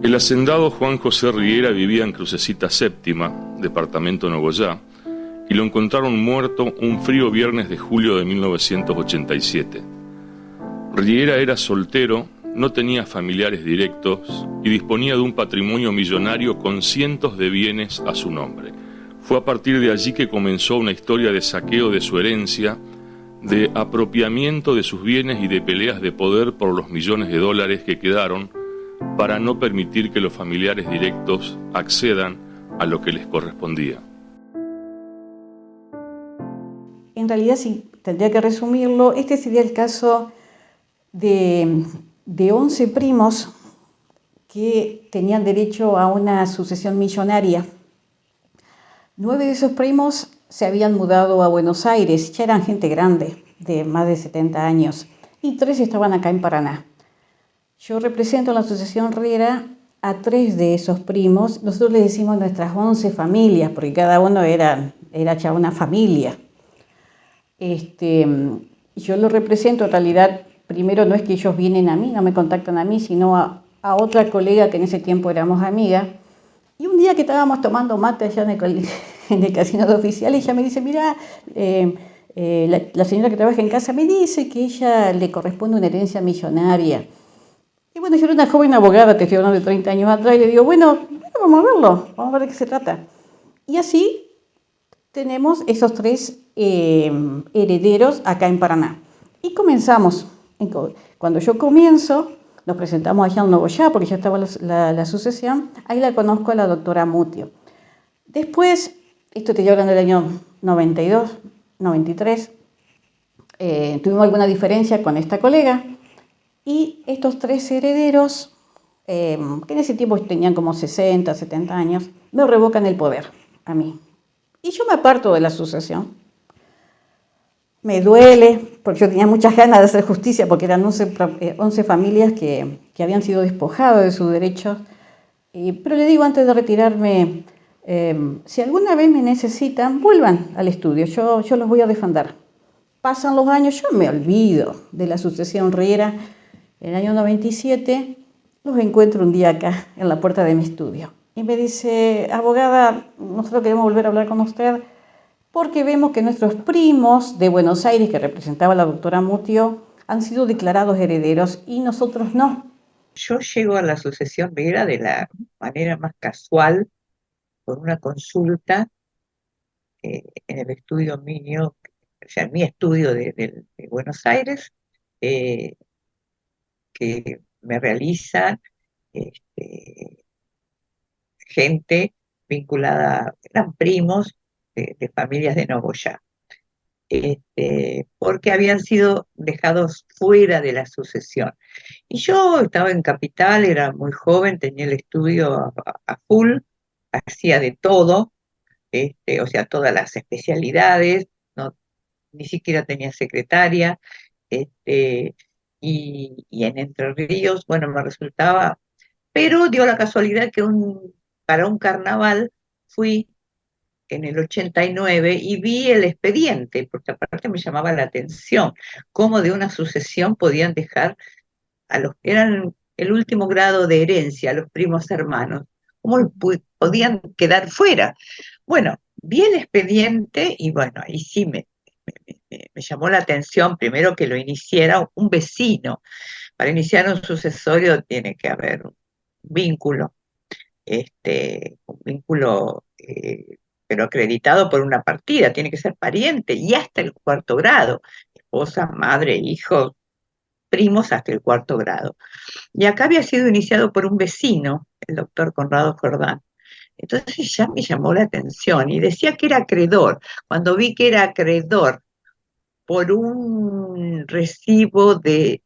El hacendado Juan José Riera vivía en Crucecita Séptima, departamento Nogoyá, y lo encontraron muerto un frío viernes de julio de 1987. Riera era soltero, no tenía familiares directos y disponía de un patrimonio millonario con cientos de bienes a su nombre. Fue a partir de allí que comenzó una historia de saqueo de su herencia, de apropiamiento de sus bienes y de peleas de poder por los millones de dólares que quedaron para no permitir que los familiares directos accedan a lo que les correspondía. En realidad, si tendría que resumirlo, este sería el caso de 11 primos que tenían derecho a una sucesión millonaria. 9 de esos primos se habían mudado a Buenos Aires, ya eran gente grande, de más de 70 años, y 3 estaban acá en Paraná. Yo represento en la Asociación Riera a 3 de esos primos. Nosotros les decimos nuestras 11 familias, porque cada uno era ya una familia. Yo lo represento en realidad, primero no es que ellos vienen a mí, no me contactan a mí, sino a otra colega que en ese tiempo éramos amigas. Y un día que estábamos tomando mate allá en el casino de Oficial, ella me dice, mira, la señora que trabaja en casa me dice que ella le corresponde una herencia millonaria. Y bueno, yo era una joven abogada, te estoy hablando de 30 años atrás, y le digo, bueno, vamos a verlo, vamos a ver de qué se trata. Y así tenemos esos 3 herederos acá en Paraná. Y comenzamos. Cuando yo comienzo, nos presentamos allá en Nogoyá, porque ya estaba la sucesión, ahí la conozco a la doctora Mutio. Después, esto te estoy hablando del año 92, 93, tuvimos alguna diferencia con esta colega, y estos 3 herederos, que en ese tiempo tenían como 60, 70 años, me revocan el poder a mí. Y yo me aparto de la sucesión. Me duele, porque yo tenía muchas ganas de hacer justicia, porque eran 11 familias que habían sido despojadas de sus derechos. Pero le digo antes de retirarme, si alguna vez me necesitan, vuelvan al estudio, yo los voy a defender. Pasan los años, yo me olvido de la sucesión Riera. En el año 97 los encuentro un día acá, en la puerta de mi estudio. Y me dice, abogada, nosotros queremos volver a hablar con usted porque vemos que nuestros primos de Buenos Aires, que representaba la doctora Mutio, han sido declarados herederos y nosotros no. Yo llego a la sucesión Riera de la manera más casual, por una consulta en el estudio mío, o sea, en mi estudio de Buenos Aires, que me realizan gente vinculada, eran primos de familias de Nogoyá, porque habían sido dejados fuera de la sucesión. Y yo estaba en Capital, era muy joven, tenía el estudio a full, hacía de todo, o sea, todas las especialidades, no, ni siquiera tenía secretaria, y en Entre Ríos, bueno, me resultaba, pero dio la casualidad que para un carnaval fui en el 89 y vi el expediente, porque aparte me llamaba la atención cómo de una sucesión podían dejar a los que eran el último grado de herencia, a los primos hermanos, cómo podían quedar fuera. Bueno, vi el expediente y bueno, ahí sí me llamó la atención, primero que lo iniciara un vecino. Para iniciar un sucesorio tiene que haber un vínculo, un vínculo, pero acreditado por una partida, tiene que ser pariente y hasta el 4.º grado, esposa, madre, hijos, primos hasta el 4.º grado. Y acá había sido iniciado por un vecino, el doctor Conrado Jordán. Entonces ya me llamó la atención y decía que era acreedor. Cuando vi que era acreedor por un recibo de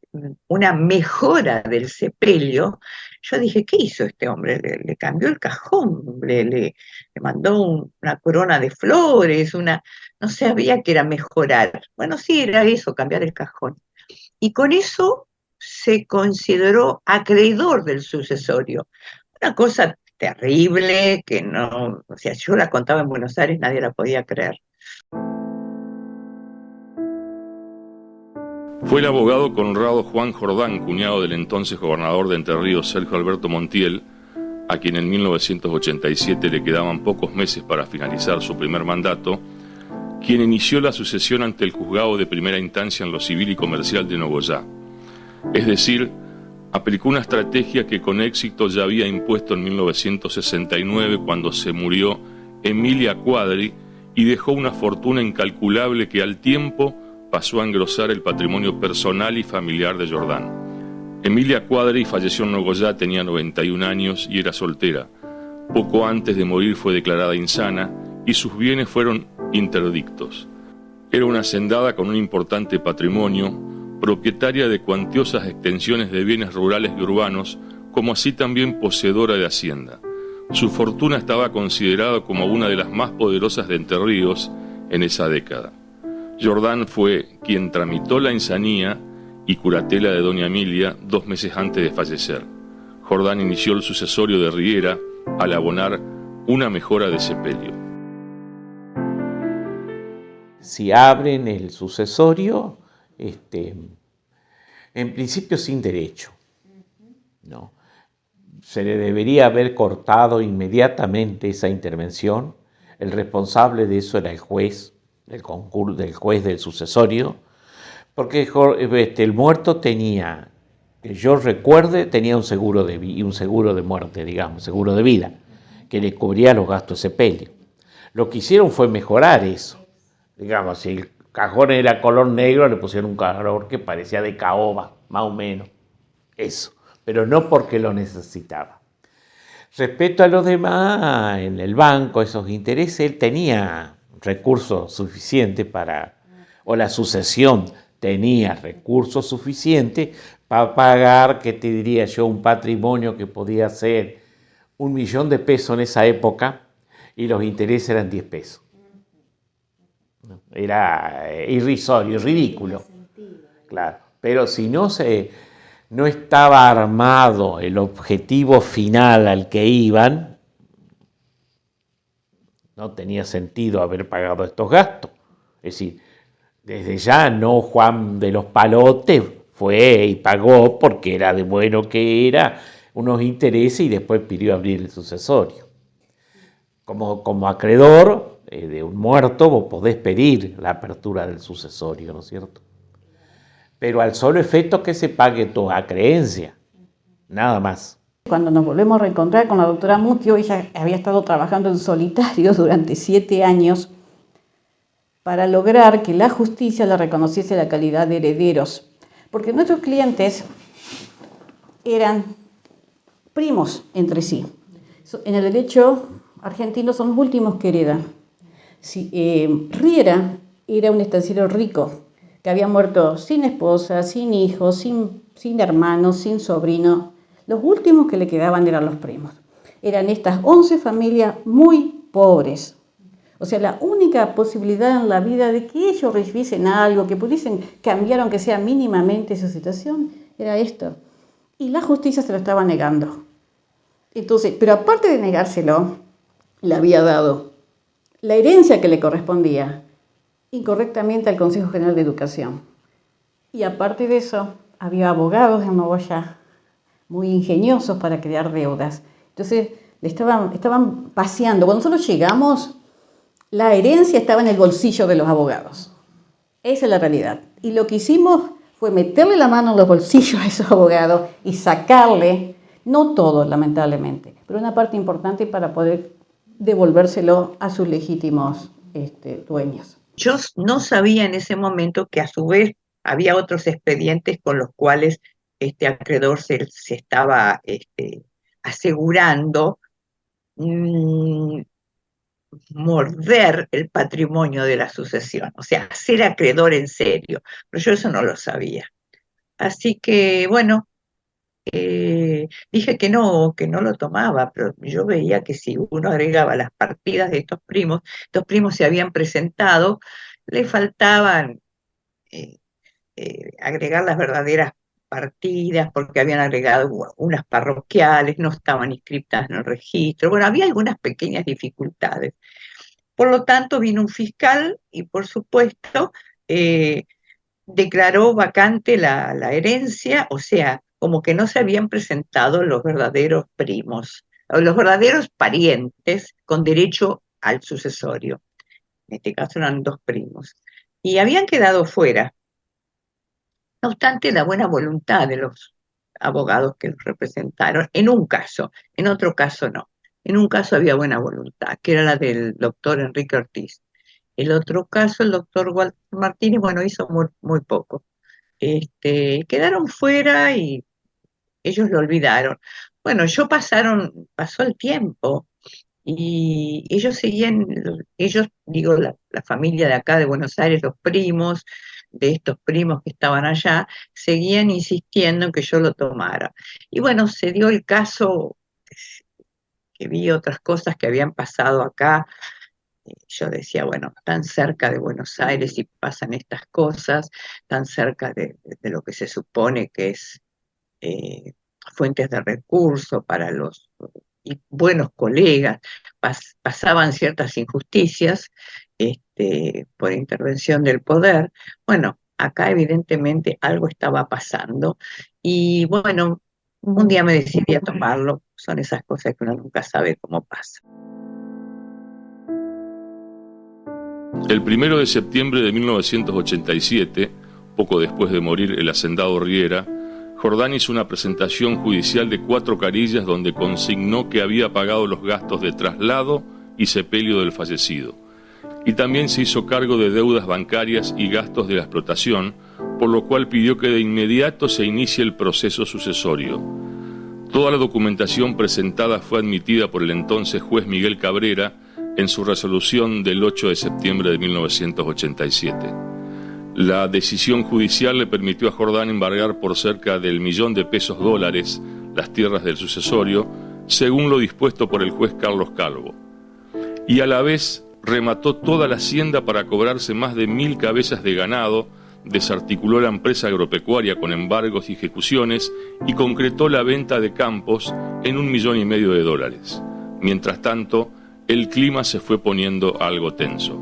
una mejora del sepelio, yo dije, ¿qué hizo este hombre? Le cambió el cajón, le mandó una corona de flores, no sabía que era mejorar. Bueno, sí, era eso, cambiar el cajón. Y con eso se consideró acreedor del sucesorio. Una cosa terrible que no, o sea, yo la contaba en Buenos Aires, nadie la podía creer. Fue el abogado Conrado Juan Jordán, cuñado del entonces gobernador de Entre Ríos, Sergio Alberto Montiel, a quien en 1987 le quedaban pocos meses para finalizar su primer mandato, quien inició la sucesión ante el juzgado de primera instancia en lo civil y comercial de Nogoyá. Es decir, aplicó una estrategia que con éxito ya había impuesto en 1969 cuando se murió Emilia Quadri y dejó una fortuna incalculable que al tiempo pasó a engrosar el patrimonio personal y familiar de Jordán. Emilia Quadri falleció en Nogoyá, tenía 91 años y era soltera. Poco antes de morir fue declarada insana y sus bienes fueron interdictos. Era una hacendada con un importante patrimonio, propietaria de cuantiosas extensiones de bienes rurales y urbanos, como así también poseedora de hacienda. Su fortuna estaba considerada como una de las más poderosas de Entre Ríos en esa década. Jordán fue quien tramitó la insanía y curatela de doña Emilia 2 meses antes de fallecer. Jordán inició el sucesorio de Riera al abonar una mejora de sepelio. Si abren el sucesorio, en principio sin derecho, ¿no? Se le debería haber cortado inmediatamente esa intervención. El responsable de eso era el juez, del juez del sucesorio, porque el muerto tenía, que yo recuerde, tenía un seguro de muerte, digamos, seguro de vida, que le cubría los gastos de sepelio. Lo que hicieron fue mejorar eso. Digamos, si el cajón era color negro, le pusieron un color que parecía de caoba, más o menos. Eso, pero no porque lo necesitaba. Respecto a los demás, en el banco, esos intereses, él tenía recursos suficientes o la sucesión tenía recursos suficientes para pagar, ¿qué te diría yo? Un patrimonio que podía ser 1 millón de pesos en esa época y los intereses eran 10 pesos. Era irrisorio, ridículo. Claro, pero si no estaba armado el objetivo final al que iban, no tenía sentido haber pagado estos gastos. Es decir, desde ya no Juan de los Palotes fue y pagó porque era de bueno que era unos intereses y después pidió abrir el sucesorio. Como acreedor de un muerto, vos podés pedir la apertura del sucesorio, ¿no es cierto? Pero al solo efecto que se pague toda creencia, nada más. Cuando nos volvemos a reencontrar con la doctora Mutio, ella había estado trabajando en solitario durante 7 años para lograr que la justicia le reconociese la calidad de herederos, porque nuestros clientes eran primos entre sí. En el derecho argentino son los últimos que heredan. Riera era un estanciero rico que había muerto sin esposa, sin hijos, sin hermanos, sin sobrino. Los últimos que le quedaban eran los primos. Eran estas 11 familias muy pobres. O sea, la única posibilidad en la vida de que ellos recibiesen algo, que pudiesen cambiar aunque sea mínimamente su situación, era esto. Y la justicia se lo estaba negando. Entonces, pero aparte de negárselo, le había dado la herencia que le correspondía incorrectamente al Consejo General de Educación. Y aparte de eso, había abogados en Nogoyá muy ingeniosos para crear deudas. Entonces, le estaban paseando. Cuando nosotros llegamos, la herencia estaba en el bolsillo de los abogados. Esa es la realidad. Y lo que hicimos fue meterle la mano en los bolsillos a esos abogados y sacarle, no todo lamentablemente, pero una parte importante para poder devolvérselo a sus legítimos dueños. Yo no sabía en ese momento que a su vez había otros expedientes con los cuales este acreedor se estaba asegurando morder el patrimonio de la sucesión, o sea, ser acreedor en serio, pero yo eso no lo sabía. Así que, bueno, dije que no lo tomaba, pero yo veía que si uno agregaba las partidas de estos primos se habían presentado, le faltaban agregar las verdaderas partidas, porque habían agregado unas parroquiales, no estaban inscritas en el registro, bueno, había algunas pequeñas dificultades. Por lo tanto, vino un fiscal y, por supuesto, declaró vacante la herencia, o sea, como que no se habían presentado los verdaderos primos. los verdaderos parientes con derecho al sucesorio. En este caso eran dos primos. Y habían quedado fuera. No obstante, la buena voluntad de los abogados que los representaron, en un caso, en otro caso no. En un caso había buena voluntad, que era la del doctor Enrique Ortiz. El otro caso, el doctor Walter Martínez, bueno, hizo muy poco. Quedaron fuera y ellos lo olvidaron. Bueno, pasó el tiempo y ellos seguían, digo, la familia de acá de Buenos Aires, los primos de estos primos que estaban allá, seguían insistiendo en que yo lo tomara. Y bueno, se dio el caso, que vi otras cosas que habían pasado acá. Yo decía, bueno, tan cerca de Buenos Aires y pasan estas cosas, tan cerca de lo que se supone que es eh, fuentes de recursos para los y buenos colegas, pasaban ciertas injusticias por intervención del poder. Bueno, acá evidentemente algo estaba pasando y bueno, un día me decidí a tomarlo. Son esas cosas que uno nunca sabe cómo pasa. El 1 de septiembre de 1987, poco después de morir el hacendado Riera, Jordán hizo una presentación judicial de 4 carillas donde consignó que había pagado los gastos de traslado y sepelio del fallecido. Y también se hizo cargo de deudas bancarias y gastos de la explotación, por lo cual pidió que de inmediato se inicie el proceso sucesorio. Toda la documentación presentada fue admitida por el entonces juez Miguel Cabrera en su resolución del 8 de septiembre de 1987. La decisión judicial le permitió a Jordán embargar por cerca del $1.000.000 las tierras del sucesorio, según lo dispuesto por el juez Carlos Calvo. Y a la vez remató toda la hacienda para cobrarse más de 1.000 cabezas de ganado, desarticuló la empresa agropecuaria con embargos y ejecuciones y concretó la venta de campos en $1,5 millones. Mientras tanto, el clima se fue poniendo algo tenso.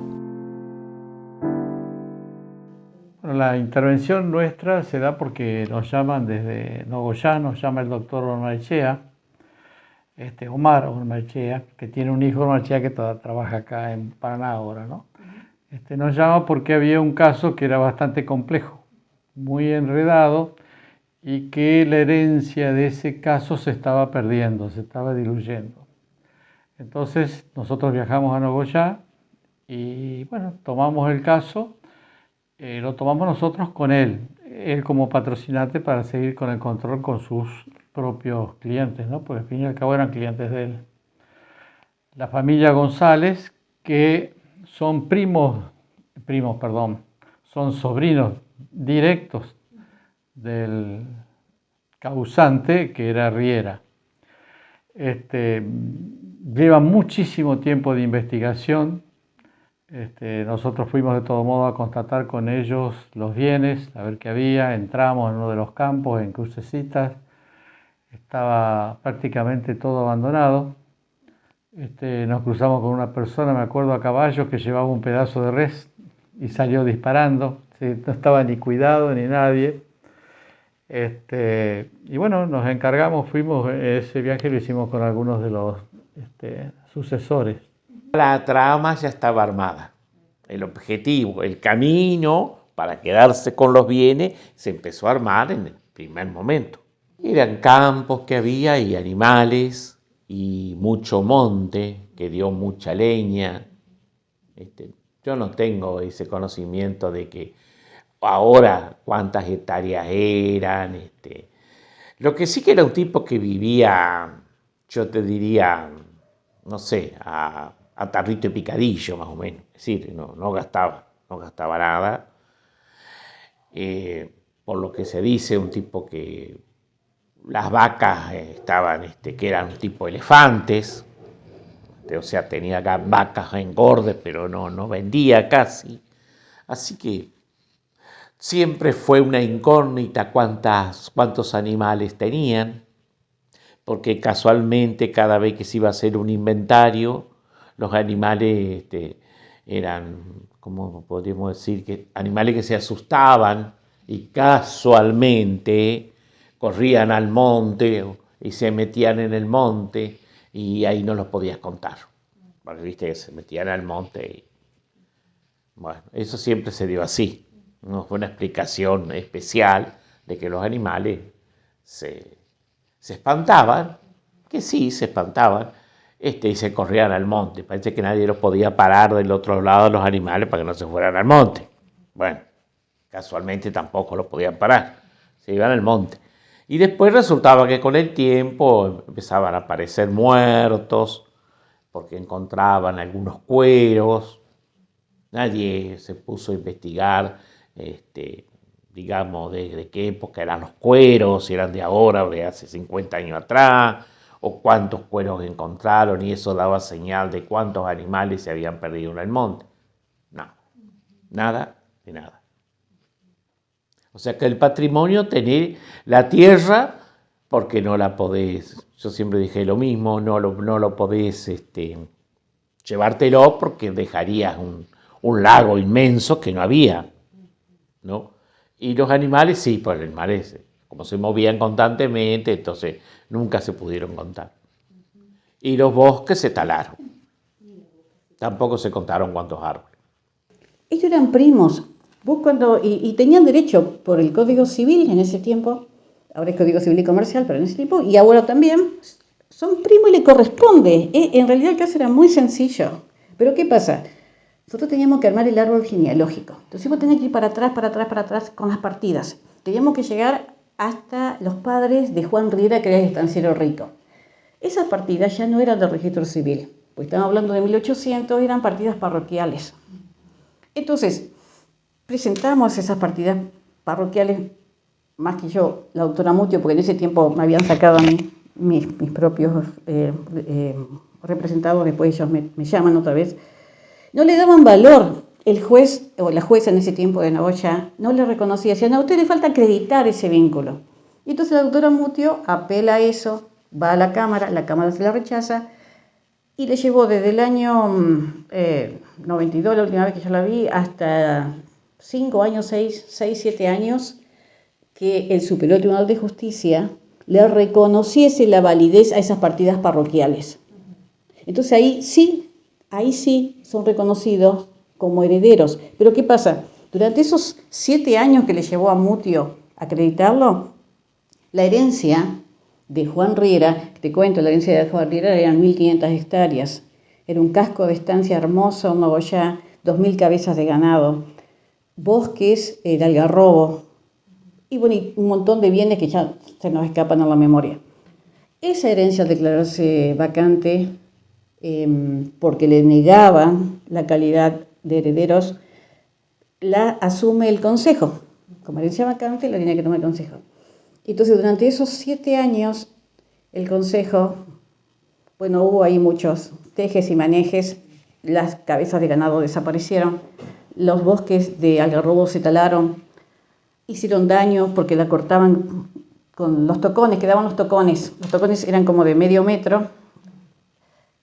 Bueno, la intervención nuestra se da porque nos llaman desde Nogoyá, nos llama el doctor Ormaechea, Omar Ormaechea, que tiene un hijo Ormaechea que trabaja acá en Paraná ahora, ¿no? Nos llama porque había un caso que era bastante complejo, muy enredado, y que la herencia de ese caso se estaba perdiendo, se estaba diluyendo. Entonces nosotros viajamos a Nogoyá y bueno, tomamos el caso, lo tomamos nosotros con él como patrocinante para seguir con el control con sus propios clientes, ¿no? Porque al fin y al cabo eran clientes de él. La familia González, que son son sobrinos directos del causante, que era Riera. Lleva muchísimo tiempo de investigación. Nosotros fuimos de todo modo a constatar con ellos los bienes, a ver qué había. Entramos en uno de los campos, en Crucecitas. Estaba prácticamente todo abandonado. Nos cruzamos con una persona, me acuerdo, a caballo, que llevaba un pedazo de res y salió disparando. ¿Sí? No estaba ni cuidado ni nadie. Y bueno, nos encargamos, ese viaje lo hicimos con algunos de los sucesores. La trama ya estaba armada. El objetivo, el camino para quedarse con los bienes se empezó a armar en el primer momento. Eran campos que había y animales y mucho monte que dio mucha leña. Yo no tengo ese conocimiento de que ahora cuántas hectáreas eran. Lo que sí que era un tipo que vivía, yo te diría, no sé, a tarrito y picadillo más o menos. Es decir, no gastaba nada. Por lo que se dice, un tipo que las vacas estaban, que eran un tipo elefantes, o sea, tenía vacas engordes, pero no vendía casi. Así que siempre fue una incógnita cuántos animales tenían, porque casualmente cada vez que se iba a hacer un inventario, los animales eran, ¿cómo podríamos decir? Que animales que se asustaban y casualmente corrían al monte y se metían en el monte. y ahí no los podías contar, porque viste que se metían al monte y bueno, eso siempre se dio así, no fue una explicación especial de que los animales se, se espantaban, que sí, se espantaban, y se corrían al monte. Parece que nadie los podía parar del otro lado de los animales para que no se fueran al monte. Bueno, casualmente tampoco los podían parar, se iban al monte. Y después resultaba que con el tiempo empezaban a aparecer muertos, porque encontraban algunos cueros. Nadie se puso a investigar, digamos, de qué época eran los cueros, si eran de ahora o de hace 50 años atrás, o cuántos cueros encontraron, y eso daba señal de cuántos animales se habían perdido en el monte. No, nada de nada. O sea que el patrimonio, tener la tierra, porque no la podés, yo siempre dije lo mismo, no lo podés llevártelo porque dejarías un lago inmenso que no había, ¿no? Y los animales sí, pues los animales, como se movían constantemente, entonces nunca se pudieron contar. Y los bosques se talaron. Tampoco se contaron cuántos árboles. Ellos eran primos. Vos y tenían derecho por el Código Civil en ese tiempo, ahora es Código Civil y Comercial, pero en ese tiempo, y ahora también, son primos y le corresponde. En realidad el caso era muy sencillo. Pero ¿qué pasa? Nosotros teníamos que armar el árbol genealógico. Entonces vos tenés que ir para atrás con las partidas. Teníamos que llegar hasta los padres de Juan Riera, que era el estanciero rico. Esas partidas ya no eran de registro civil, pues estamos hablando de 1800, eran partidas parroquiales. Entonces, presentamos esas partidas parroquiales, más que yo, la doctora Mutio, porque en ese tiempo me habían sacado a mí mis propios representados, después ellos me llaman otra vez. No le daban valor. El juez o la jueza en ese tiempo de Nogoyá no le reconocía. Decían, a usted le falta acreditar ese vínculo. Y entonces la doctora Mutio apela a eso, va a la Cámara se la rechaza y le llevó desde el año 92, la última vez que yo la vi, hasta 5 años, 6, 7 años, que el Superior Tribunal de Justicia le reconociese la validez a esas partidas parroquiales. Entonces ahí sí son reconocidos como herederos. Pero ¿qué pasa? Durante esos 7 años que le llevó a Mutio acreditarlo, la herencia de Juan Riera, te cuento, la herencia de Juan Riera eran 1.500 hectáreas. Era un casco de estancia hermoso, un Nogoyá, 2.000 cabezas de ganado, bosques, el algarrobo, y bueno, y un montón de bienes que ya se nos escapan a la memoria. Esa herencia, al declararse vacante, porque le negaban la calidad de herederos, la asume el Consejo. Como herencia vacante, la tenía que tomar el Consejo. Entonces, durante esos 7 años, el Consejo, bueno, hubo ahí muchos tejes y manejes, las cabezas de ganado desaparecieron, los bosques de algarrobo se talaron, hicieron daño porque la cortaban con los tocones, quedaban los tocones eran como de medio metro,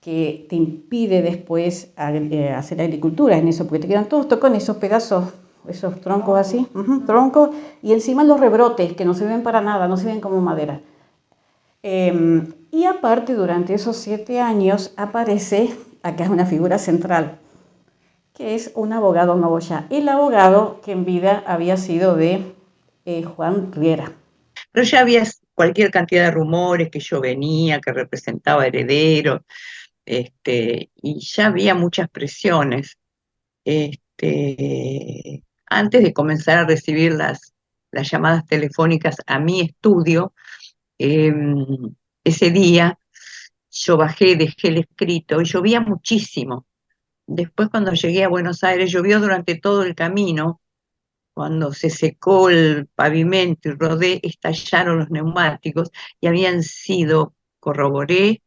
que te impide después hacer agricultura en eso, porque te quedan todos tocones, esos pedazos, esos troncos así, troncos, y encima los rebrotes, que no se ven para nada, no se ven como madera. Y aparte, durante esos 7 años aparece, acá es una figura central, que es un abogado nogoyá, el abogado que en vida había sido de Juan Riera. Pero ya había cualquier cantidad de rumores que yo venía, que representaba herederos, y ya había muchas presiones. Antes de comenzar a recibir las llamadas telefónicas a mi estudio, ese día yo bajé, dejé el escrito y llovía muchísimo. Después, cuando llegué a Buenos Aires, llovió durante todo el camino. Cuando se secó el pavimento y rodé, estallaron los neumáticos y habían sido, corroboré,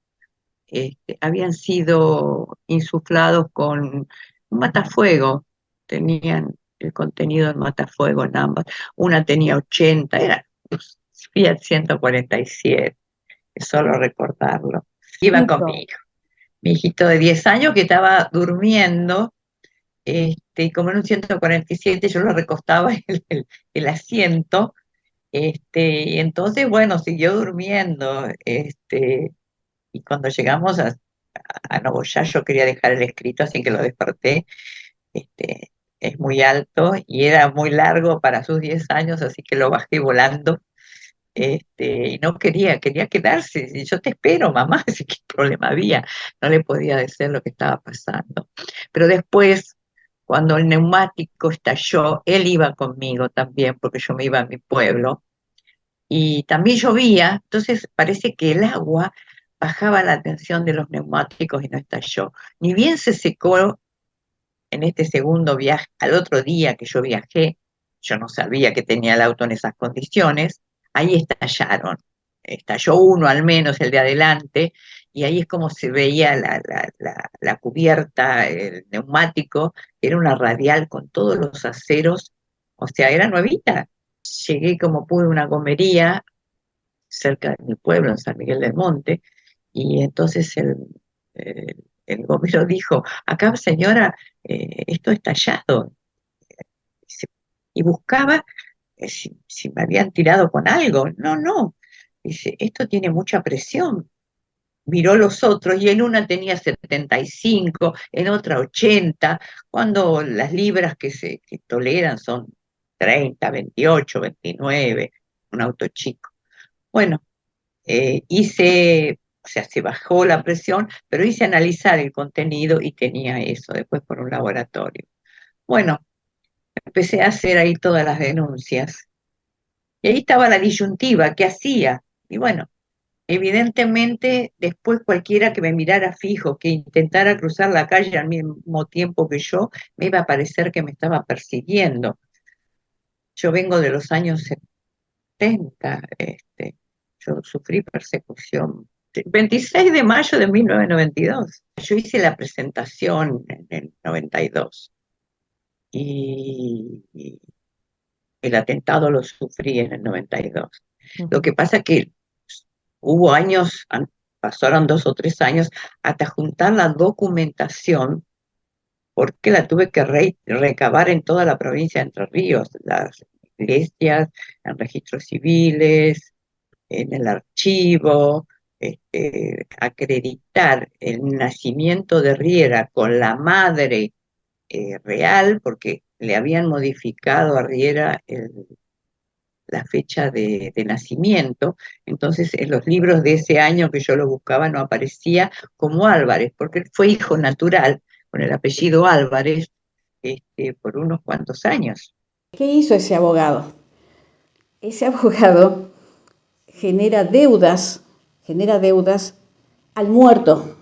habían sido insuflados con un matafuego. Tenían el contenido del matafuego en ambas. Una tenía 80, era Fiat 147, es solo recordarlo. Iba con mi hijito de 10 años que estaba durmiendo, y como en un 147 yo lo recostaba en el asiento, y entonces, bueno, siguió durmiendo, Y cuando llegamos a Nogoyá, yo quería dejar el escrito, así que lo desperté. Este, es muy alto y era muy largo para sus 10 años, así que lo bajé volando. Y no quería quedarse. Y yo te espero, mamá, así que problema había. No le podía decir lo que estaba pasando. Pero después, cuando el neumático estalló, él iba conmigo también, porque yo me iba a mi pueblo, y también llovía, entonces parece que el agua bajaba la tensión de los neumáticos y no estalló. Ni bien se secó en este segundo viaje, al otro día que yo viajé, yo no sabía que tenía el auto en esas condiciones, ahí estallaron. Estalló uno al menos, el de adelante, y ahí es como se veía la cubierta, el neumático, era una radial con todos los aceros, o sea, era nuevita. Llegué como pude a una gomería cerca de mi pueblo, en San Miguel del Monte, y entonces el gomero dijo, acá señora, esto está tallado. Y buscaba si me habían tirado con algo. No, no. Dice, esto tiene mucha presión. Miró los otros y en una tenía 75, en otra 80, cuando las libras que toleran son 30, 28, 29, un auto chico. Bueno, o sea, se bajó la presión, pero hice analizar el contenido y tenía eso después por un laboratorio. Bueno, empecé a hacer ahí todas las denuncias. Y ahí estaba la disyuntiva, ¿qué hacía? Y bueno, evidentemente después cualquiera que me mirara fijo, que intentara cruzar la calle al mismo tiempo que yo, me iba a parecer que me estaba persiguiendo. Yo vengo de los años 70, yo sufrí persecución. 26 de mayo de 1992. Yo hice la presentación en el 92 y el atentado lo sufrí en el 92. Lo que pasa es que hubo años, pasaron 2 o 3 años, hasta juntar la documentación, porque la tuve que recabar en toda la provincia de Entre Ríos, las iglesias, en registros civiles, en el archivo, acreditar el nacimiento de Riera con la madre real, porque le habían modificado a Riera la fecha de nacimiento, entonces en los libros de ese año que yo lo buscaba no aparecía como Álvarez, porque él fue hijo natural con el apellido Álvarez por unos cuantos años. ¿Qué hizo ese abogado? Ese abogado genera deudas al muerto,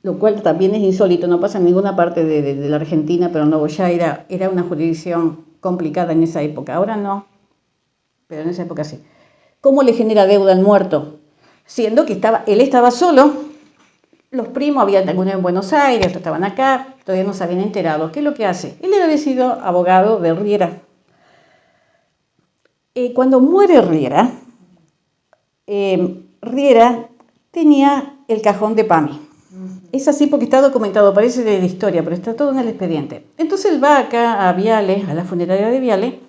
lo cual también es insólito, no pasa en ninguna parte de la Argentina, pero Nogoyá era una jurisdicción complicada en esa época. Ahora no, pero en esa época sí. ¿Cómo le genera deuda al muerto? Siendo que él estaba solo, los primos, había algunos en Buenos Aires, otros estaban acá, todavía no se habían enterado. ¿Qué es lo que hace? Él había sido abogado de Riera. Cuando muere Riera, Riera tenía el cajón de PAMI. Es así porque está documentado, parece de la historia, pero está todo en el expediente. Entonces él va acá a Viale, a la funeraria de Viale,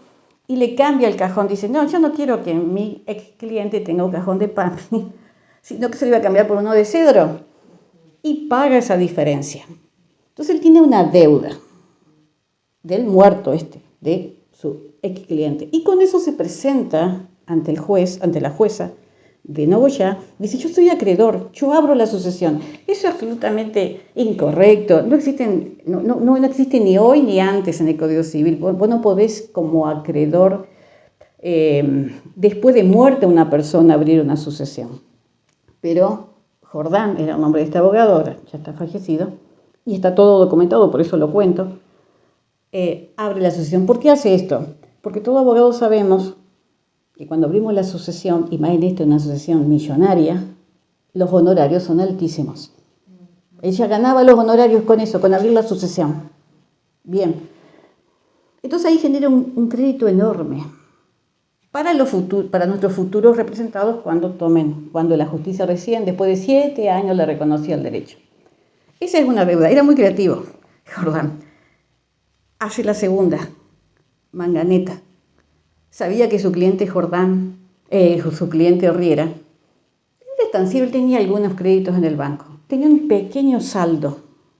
y le cambia el cajón. Dice, no, yo no quiero que mi ex cliente tenga un cajón de PAMI, sino que se lo iba a cambiar por uno de cedro. Y paga esa diferencia. Entonces él tiene una deuda del muerto de su ex cliente. Y con eso se presenta ante el juez, ante la jueza de Nogoyá, dice, yo soy acreedor, yo abro la sucesión. Eso es absolutamente incorrecto, no existe ni hoy ni antes en el Código Civil. Vos no podés como acreedor, después de muerte una persona, abrir una sucesión. Pero Jordán era un nombre de este abogado, ahora ya está fallecido, y está todo documentado, por eso lo cuento, abre la sucesión. ¿Por qué hace esto? Porque todo abogado sabemos que cuando abrimos la sucesión, y más en esta una sucesión millonaria, los honorarios son altísimos. Ella ganaba los honorarios con eso, con abrir la sucesión. Bien. Entonces ahí genera un crédito enorme para nuestros futuros representados cuando la justicia recién, después de 7 años, le reconocía el derecho. Esa es una deuda. Era muy creativo, Jordán. Hace la segunda, Manganeta. Sabía que su cliente Jordán, su cliente Riera, le tan si él tenía algunos créditos en el banco. Tenía un pequeño saldo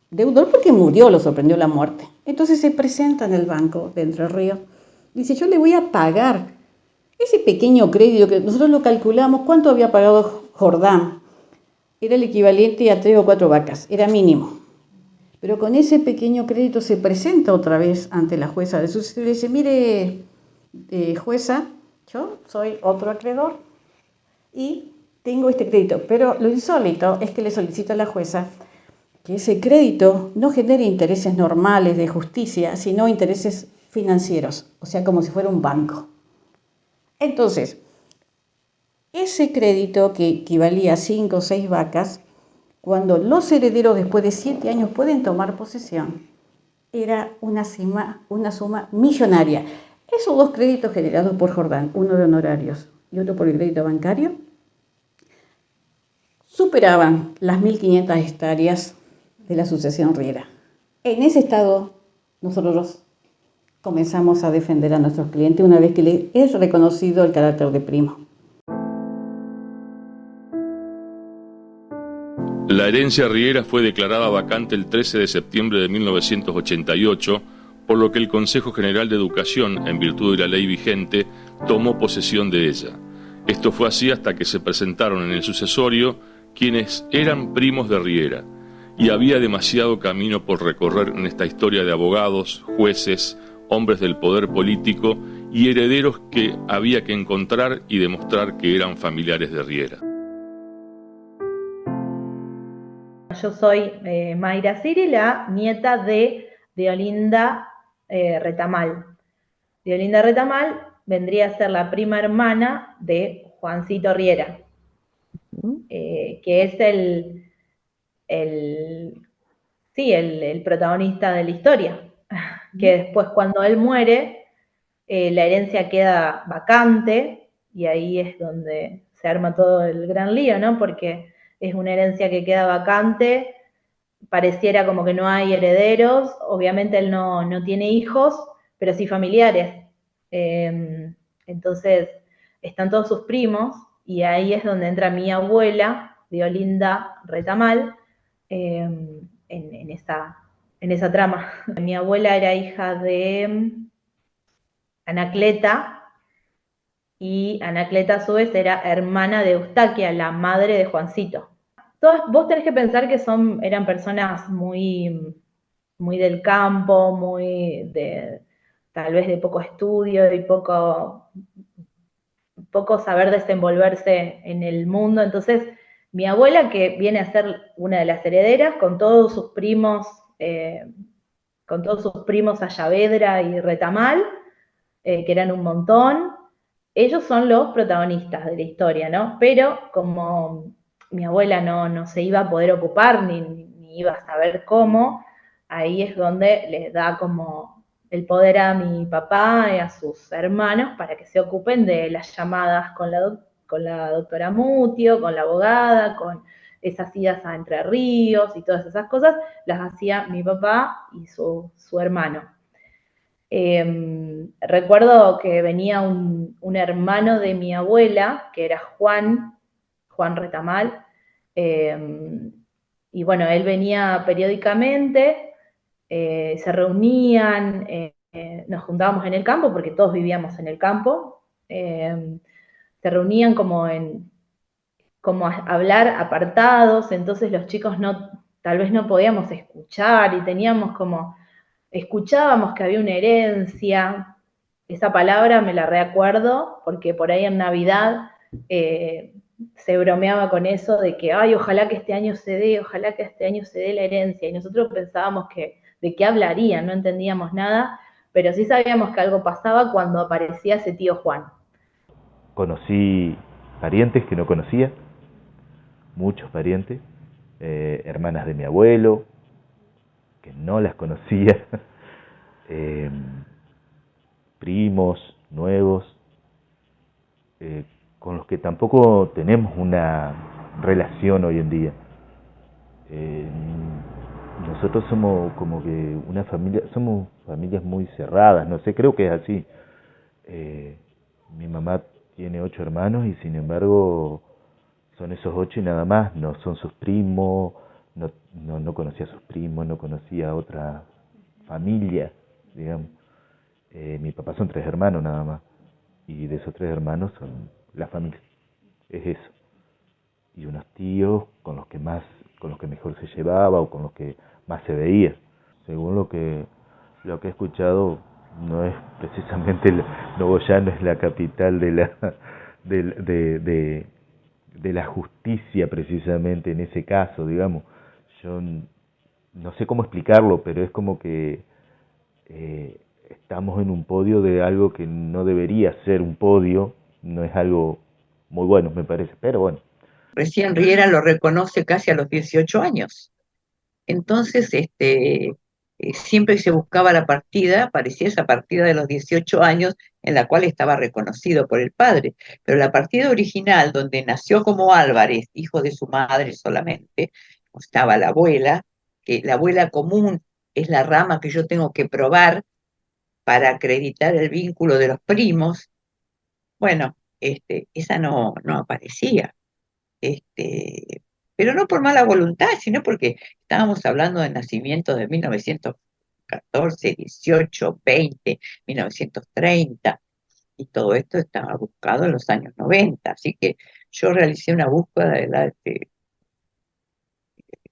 deudor porque murió, lo sorprendió la muerte. Entonces se presenta en el banco de Entre Ríos. Dice, yo le voy a pagar ese pequeño crédito que nosotros lo calculamos. ¿Cuánto había pagado Jordán? Era el equivalente a 3 o 4 vacas, era mínimo. Pero con ese pequeño crédito se presenta otra vez ante la jueza de sucesión y le dice, mire, jueza, yo soy otro acreedor y tengo este crédito. Pero lo insólito es que le solicita a la jueza que ese crédito no genere intereses normales de justicia, sino intereses financieros, o sea, como si fuera un banco. Entonces, ese crédito que equivalía a 5 o 6 vacas, cuando los herederos después de 7 años pueden tomar posesión, era una suma millonaria. Esos dos créditos generados por Jordán, uno de honorarios y otro por el crédito bancario, superaban las 1.500 hectáreas de la sucesión Riera. En ese estado, nosotros comenzamos a defender a nuestros clientes una vez que les es reconocido el carácter de primo. La herencia Riera fue declarada vacante el 13 de septiembre de 1988, por lo que el Consejo General de Educación, en virtud de la ley vigente, tomó posesión de ella. Esto fue así hasta que se presentaron en el sucesorio quienes eran primos de Riera, y había demasiado camino por recorrer en esta historia de abogados, jueces, hombres del poder político y herederos que había que encontrar y demostrar que eran familiares de Riera. Yo soy Mayra Siri, la nieta de Olinda Retamal. Olinda Retamal vendría a ser la prima hermana de Juancito Riera, que es el protagonista de la historia, que después cuando él muere, la herencia queda vacante, y ahí es donde se arma todo el gran lío, ¿no? Porque es una herencia que queda vacante, pareciera como que no hay herederos, obviamente él no tiene hijos, pero sí familiares. Entonces, están todos sus primos, y ahí es donde entra mi abuela, de Olinda Retamal, en esa trama. Mi abuela era hija de Anacleta, y Anacleta a su vez era hermana de Eustaquia, la madre de Juancito. Vos tenés que pensar que eran personas muy, muy del campo, tal vez de poco estudio y poco saber desenvolverse en el mundo. Entonces, mi abuela, que viene a ser una de las herederas, con todos sus primos a Saavedra y Retamal, que eran un montón, ellos son los protagonistas de la historia, ¿no? Pero como mi abuela no se iba a poder ocupar, ni iba a saber cómo, ahí es donde les da como el poder a mi papá y a sus hermanos para que se ocupen de las llamadas con la doctora Mutio, con la abogada, con esas idas a Entre Ríos y todas esas cosas, las hacía mi papá y su hermano. Recuerdo que venía un hermano de mi abuela, que era Juan Retamal, y bueno, él venía periódicamente, se reunían, nos juntábamos en el campo, porque todos vivíamos en el campo, se reunían como a hablar apartados, entonces los chicos tal vez no podíamos escuchar, y teníamos escuchábamos que había una herencia. Esa palabra me la recuerdo porque por ahí en Navidad se bromeaba con eso de que, ay, ojalá que este año se dé la herencia, y nosotros pensábamos de qué hablarían, no entendíamos nada, pero sí sabíamos que algo pasaba cuando aparecía ese tío Juan. Conocí parientes que no conocía, muchos parientes, hermanas de mi abuelo, que no las conocía, primos nuevos, con los que tampoco tenemos una relación hoy en día. Nosotros somos como que somos familias muy cerradas, no sé, creo que es así. Mi mamá tiene 8 hermanos y sin embargo son esos 8 y nada más, no son sus primos, no conocía a sus primos, no conocía a otra familia, digamos. Mi papá son 3 hermanos nada más, y de esos 3 hermanos son la familia, es eso. Y unos tíos con los que mejor se llevaba o con los que más se veía. Según lo que he escuchado, no es precisamente Nogoyá no es la capital de la justicia precisamente en ese caso, digamos. Yo no sé cómo explicarlo, pero es como que estamos en un podio de algo que no debería ser un podio, no es algo muy bueno, me parece, pero bueno. Recién Riera lo reconoce casi a los 18 años. Entonces, siempre se buscaba la partida, parecía esa partida de los 18 años en la cual estaba reconocido por el padre, pero la partida original, donde nació como Álvarez, hijo de su madre solamente, estaba la abuela, que la abuela común es la rama que yo tengo que probar para acreditar el vínculo de los primos. Bueno, esa no aparecía. Pero no por mala voluntad, sino porque estábamos hablando de nacimientos de 1914, 18, 20, 1930, y todo esto estaba buscado en los años 90, así que yo realicé una búsqueda de la de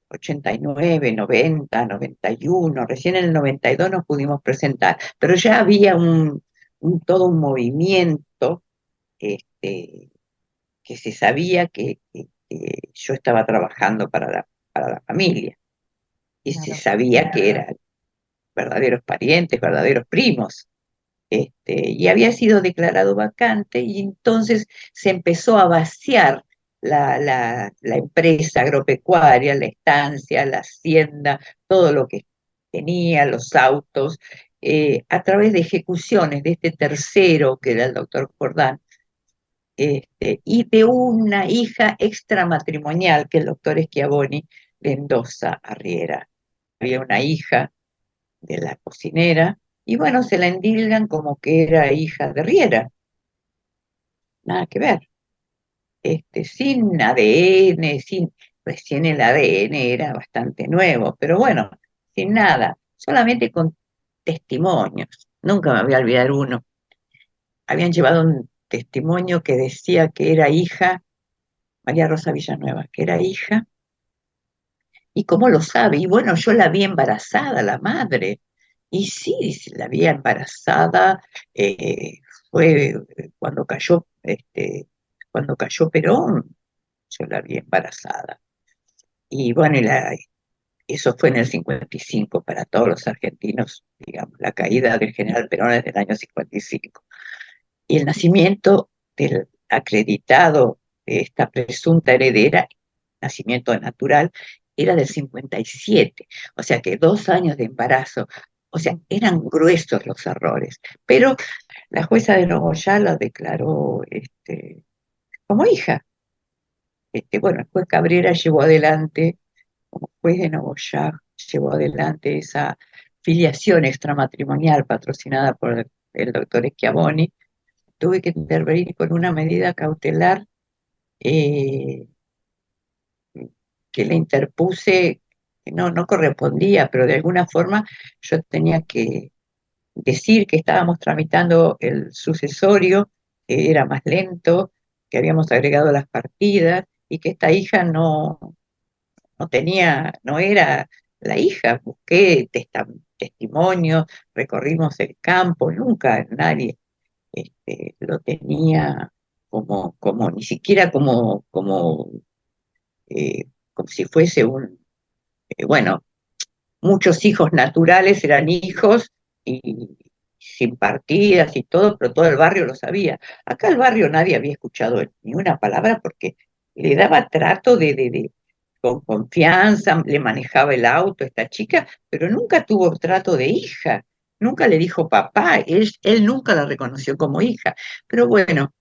89, 90, 91, recién en el 92 nos pudimos presentar, pero ya había todo un movimiento, este, que se sabía que yo estaba trabajando para la familia y se sabía que eran verdaderos parientes, verdaderos primos. Y había sido declarado vacante y entonces se empezó a vaciar la empresa agropecuaria, la estancia, la hacienda, todo lo que tenía, los autos, a través de ejecuciones de este tercero, que era el doctor Jordán, y de una hija extramatrimonial que el doctor Schiavoni le endosa a Riera. Había una hija de la cocinera, y bueno, se la endilgan como que era hija de Riera. Nada que ver. Sin ADN, recién el ADN era bastante nuevo, pero bueno, sin nada, solamente con testimonios. Nunca me voy a olvidar uno. Habían llevado un testimonio que decía que era hija María Rosa Villanueva, que era hija, y cómo lo sabe, y bueno, yo la vi embarazada, la madre, y sí, dice, la vi embarazada, eh, fue cuando cayó Perón, yo la vi embarazada. Y bueno, eso fue en el 55 para todos los argentinos, digamos, la caída del general Perón es del año 55. Y el nacimiento del acreditado de esta presunta heredera, nacimiento natural, era del 57, o sea que 2 años de embarazo, o sea, eran gruesos los errores, pero la jueza de Nogoyá la declaró como hija. Bueno, el juez Cabrera llevó adelante, como juez de Nogoyá, llevó adelante esa filiación extramatrimonial patrocinada por el doctor Schiavoni. Tuve que intervenir con una medida cautelar, eh, que le interpuse, que no correspondía, pero de alguna forma yo tenía que decir que estábamos tramitando el sucesorio, que era más lento, que habíamos agregado las partidas y que esta hija no era la hija. Busqué testimonios, recorrimos el campo, nunca nadie lo tenía ni siquiera eh, como si fuese bueno, muchos hijos naturales eran hijos y sin partidas y todo, pero todo el barrio lo sabía. Acá el barrio nadie había escuchado ni una palabra porque le daba trato con confianza, le manejaba el auto a esta chica, pero nunca tuvo trato de hija, nunca le dijo papá, él nunca la reconoció como hija. Pero bueno,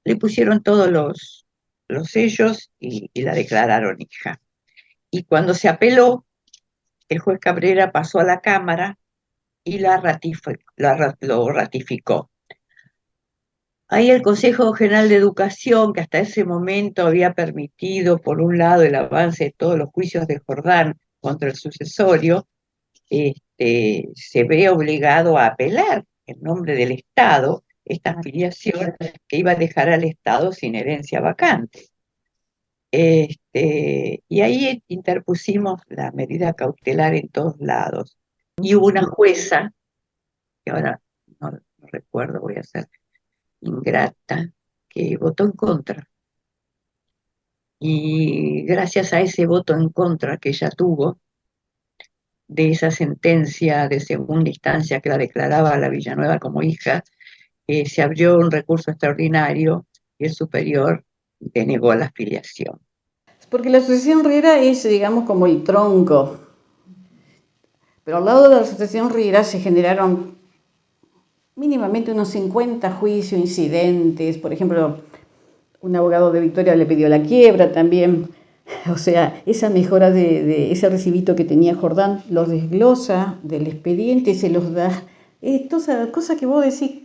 le pusieron todos los sellos y la declararon hija. Y cuando se apeló, el juez Cabrera pasó a la Cámara y lo ratificó. Ahí el Consejo General de Educación, que hasta ese momento había permitido, por un lado, el avance de todos los juicios de Jordán contra el sucesorio, se ve obligado a apelar en nombre del Estado esta afiliación que iba a dejar al Estado sin herencia vacante. Y ahí interpusimos la medida cautelar en todos lados. Y hubo una jueza, que ahora no recuerdo, voy a ser ingrata, que votó en contra. Y gracias a ese voto en contra que ella tuvo, de esa sentencia de segunda instancia que la declaraba a la Villanueva como hija, se abrió un recurso extraordinario y el superior denegó la afiliación. Porque la asociación Riera es, digamos, como el tronco. Pero al lado de la asociación Riera se generaron mínimamente unos 50 juicios, incidentes. Por ejemplo, un abogado de Victoria le pidió la quiebra también. O sea, esa mejora de ese recibito que tenía Jordán los desglosa del expediente, se los da. Cosa que vos decís,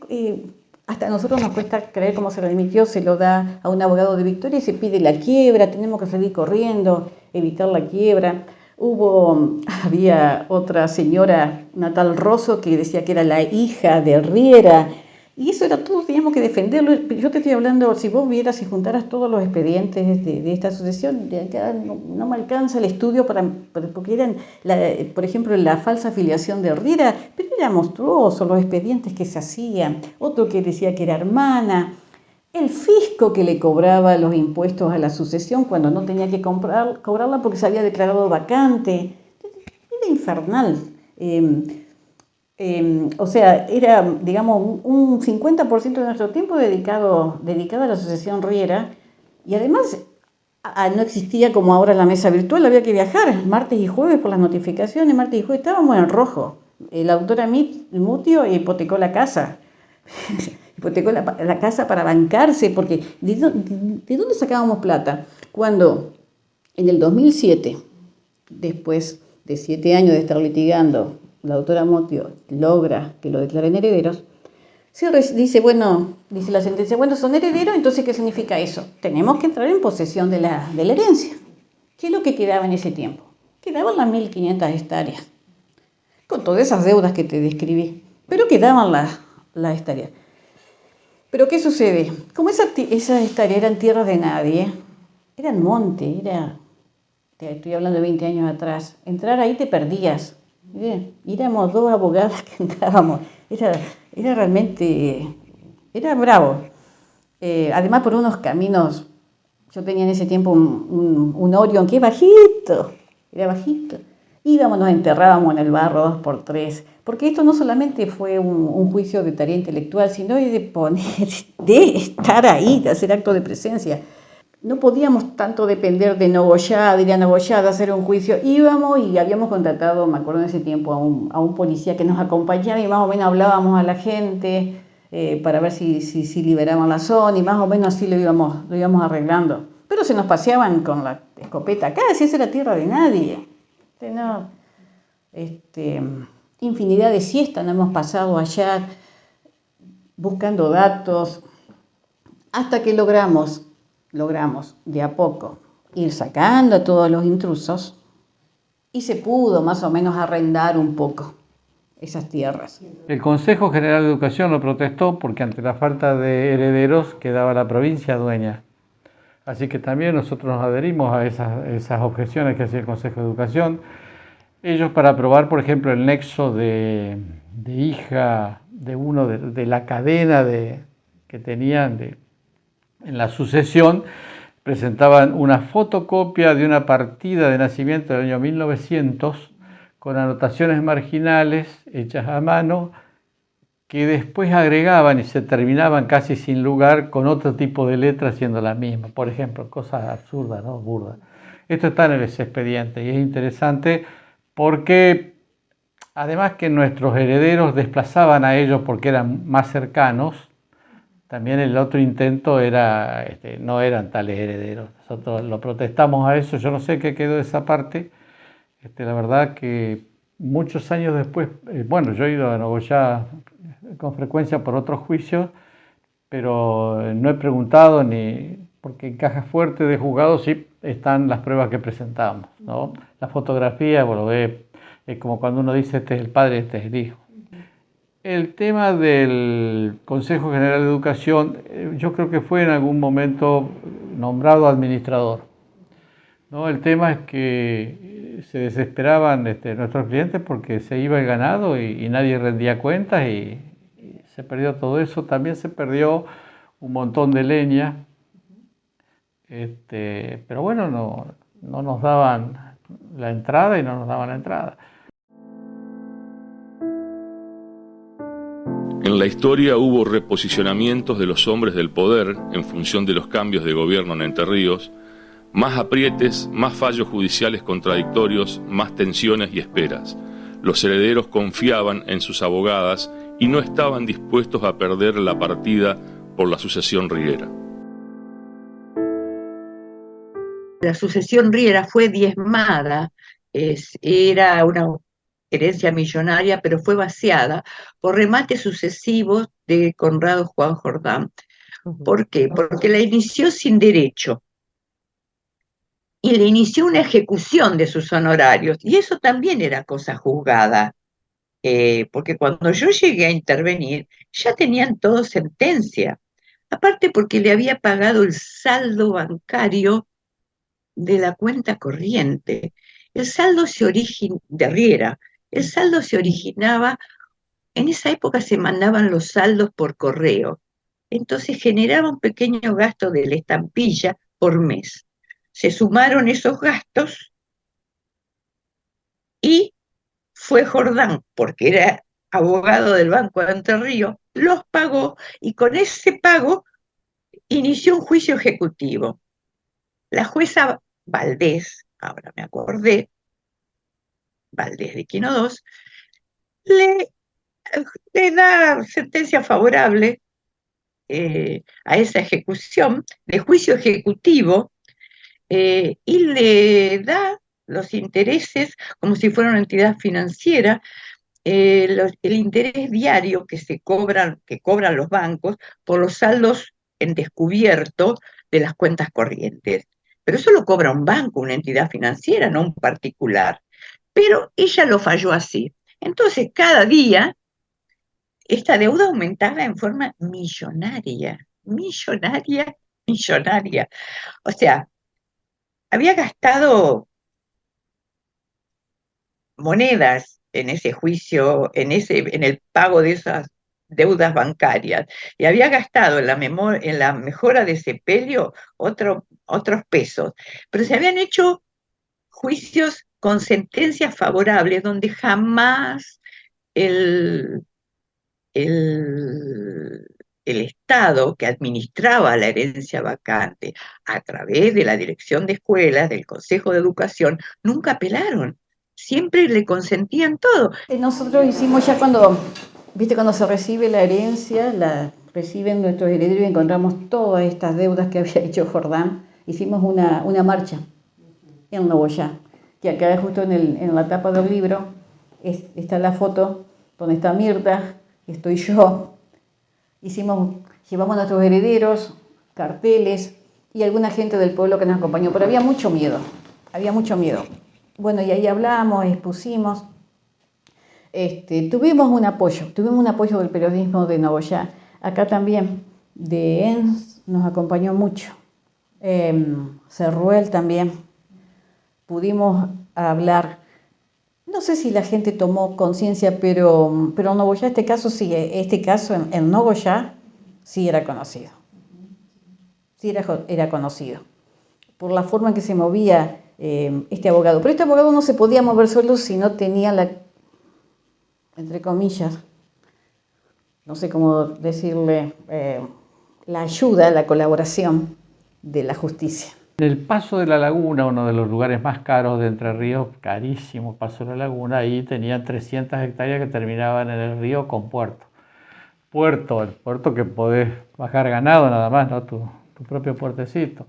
hasta a nosotros nos cuesta creer cómo se lo emitió, se lo da a un abogado de Victoria y se pide la quiebra, tenemos que salir corriendo, evitar la quiebra. Había otra señora, Natal Rosso, que decía que era la hija de Riera, y eso era todo, teníamos que defenderlo. Yo te estoy hablando, si vos vieras y juntaras todos los expedientes de esta asociación, de acá no me alcanza el estudio porque eran, por ejemplo, la falsa afiliación de Riera, pero era monstruoso los expedientes que se hacían. Otro que decía que era hermana. El fisco que le cobraba los impuestos a la sucesión cuando no tenía que cobrarla porque se había declarado vacante. Era infernal. O sea, era, digamos, un 50% de nuestro tiempo dedicado a la asociación Riera, y además no existía como ahora la mesa virtual, había que viajar martes y jueves por las notificaciones, martes y jueves estábamos en rojo. La autora Mutio hipotecó la casa. Hipotecó la casa para bancarse, porque ¿de dónde sacábamos plata? Cuando en el 2007, después de 7 años de estar litigando, la doctora Motio logra que lo declaren herederos, dice la sentencia, bueno, son herederos, entonces ¿qué significa eso? Tenemos que entrar en posesión de la herencia. ¿Qué es lo que quedaba en ese tiempo? Quedaban las 1.500 hectáreas, con todas esas deudas que te describí, pero quedaban las hectáreas. Pero ¿qué sucede? Como esas hectáreas eran tierras de nadie, eran monte, estoy hablando de 20 años atrás, entrar ahí te perdías. Éramos 2 abogadas que entrábamos, era realmente, era bravo. Además por unos caminos, yo tenía en ese tiempo un Orion que es bajito, era bajito. Íbamos, nos enterrábamos en el barro 2x3, porque esto no solamente fue un juicio de tarea intelectual, sino de estar ahí, de hacer acto de presencia. No podíamos tanto depender de Adriana Nogoyá, de hacer un juicio. Íbamos y habíamos contratado, me acuerdo en ese tiempo, a un policía que nos acompañaba y más o menos hablábamos a la gente para ver si liberaban la zona, y más o menos así lo íbamos arreglando. Pero se nos paseaban con la escopeta acá, si esa era tierra de nadie. No, infinidad de siestas nos hemos pasado allá buscando datos, hasta que logramos de a poco ir sacando a todos los intrusos y se pudo más o menos arrendar un poco esas tierras. El Consejo General de Educación lo protestó porque ante la falta de herederos quedaba la provincia dueña. Así que también nosotros nos adherimos a esas objeciones que hacía el Consejo de Educación. Ellos, para probar, por ejemplo, el nexo de hija de uno de la cadena que tenían en la sucesión, presentaban una fotocopia de una partida de nacimiento del año 1900 con anotaciones marginales hechas a mano que después agregaban y se terminaban casi sin lugar con otro tipo de letras siendo la misma. Por ejemplo, cosas absurdas, ¿no? Burdas. Esto está en ese expediente y es interesante porque además que nuestros herederos desplazaban a ellos porque eran más cercanos, también el otro intento era, no eran tales herederos. Nosotros lo protestamos a eso, yo no sé qué quedó de esa parte. La verdad que muchos años después, bueno, yo he ido a Nogoyá con frecuencia por otros juicios, pero no he preguntado porque en caja fuerte de juzgados sí están las pruebas que presentamos, ¿no? La fotografía, bueno, es como cuando uno dice este es el padre, este es el hijo. El tema del Consejo General de Educación, yo creo que fue en algún momento nombrado administrador, ¿no? El tema es que se desesperaban nuestros clientes porque se iba el ganado y nadie rendía cuentas y se perdió todo eso. También se perdió un montón de leña, pero bueno, no nos daban la entrada y no nos daban la entrada. En la historia hubo reposicionamientos de los hombres del poder en función de los cambios de gobierno en Entre Ríos, más aprietes, más fallos judiciales contradictorios, más tensiones y esperas. Los herederos confiaban en sus abogadas y no estaban dispuestos a perder la partida por la sucesión Riera. La sucesión Riera fue diezmada, era una herencia millonaria, pero fue vaciada por remates sucesivos de Conrado Juan Jordán. ¿Por qué? Porque la inició sin derecho y le inició una ejecución de sus honorarios, y eso también era cosa juzgada, porque cuando yo llegué a intervenir ya tenían todo sentencia, aparte porque le había pagado el saldo bancario de la cuenta corriente. El saldo de Riera, el saldo se originaba, en esa época se mandaban los saldos por correo, entonces generaba un pequeño gasto de la estampilla por mes. Se sumaron esos gastos y fue Jordán, porque era abogado del Banco de Entre Ríos, los pagó y con ese pago inició un juicio ejecutivo. La jueza Valdés, ahora me acordé, Valdés de Quino II, le da sentencia favorable a esa ejecución de juicio ejecutivo, y le da los intereses como si fuera una entidad financiera, el interés diario que cobran los bancos por los saldos en descubierto de las cuentas corrientes. Pero eso lo cobra un banco, una entidad financiera, no un particular. Pero ella lo falló así. Entonces, cada día, esta deuda aumentaba en forma millonaria, millonaria, millonaria. O sea, había gastado monedas en ese juicio, en el pago de esas deudas bancarias, y había gastado en la mejora de sepelio otros pesos, pero se habían hecho juicios con sentencias favorables donde jamás el, el, el Estado que administraba la herencia vacante a través de la Dirección de Escuelas, del Consejo de Educación, nunca apelaron. Siempre le consentían todo. Nosotros hicimos ya cuando se recibe la herencia, la reciben nuestros herederos y encontramos todas estas deudas que había hecho Jordán, hicimos una marcha en Nogoyá, que acá justo en la tapa del libro está la foto donde está Mirta, estoy yo. Llevamos a nuestros herederos, carteles y alguna gente del pueblo que nos acompañó, pero había mucho miedo. Bueno, y ahí hablamos, expusimos. Tuvimos un apoyo del periodismo de Nogoyá. Acá también, de ENS, nos acompañó mucho. Cerruel también. Pudimos hablar. No sé si la gente tomó conciencia, pero en Nogoyá este caso en Nogoyá sí era conocido. Sí era conocido. Por la forma en que se movía este abogado. Pero este abogado no se podía mover solo si no tenía entre comillas, no sé cómo decirle, la ayuda, la colaboración de la justicia. En el Paso de la Laguna, uno de los lugares más caros de Entre Ríos, carísimo Paso de la Laguna, ahí tenían 300 hectáreas que terminaban en el río con puerto. El puerto que podés bajar ganado nada más, ¿no? Tu propio puertecito.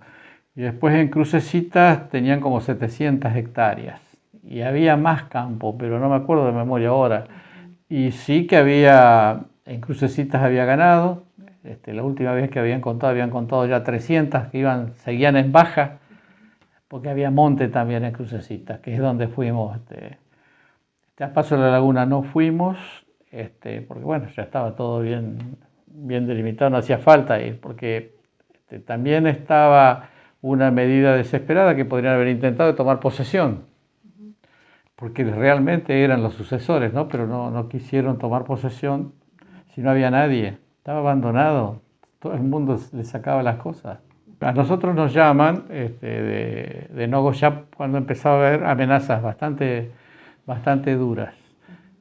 Y después en Crucecitas tenían como 700 hectáreas. Y había más campo, pero no me acuerdo de memoria ahora. Y sí que en Crucecitas había ganado, La última vez que habían contado ya 300 que seguían en baja, porque había monte también en Crucecitas, que es donde fuimos. A Paso de la Laguna no fuimos, porque bueno, ya estaba todo bien delimitado, no hacía falta ir, porque también estaba una medida desesperada que podrían haber intentado de tomar posesión, porque realmente eran los sucesores, ¿no? Pero no quisieron tomar posesión si no había nadie, estaba abandonado, todo el mundo le sacaba las cosas. A nosotros nos llaman de Nogoyá cuando empezaba a haber amenazas bastante duras.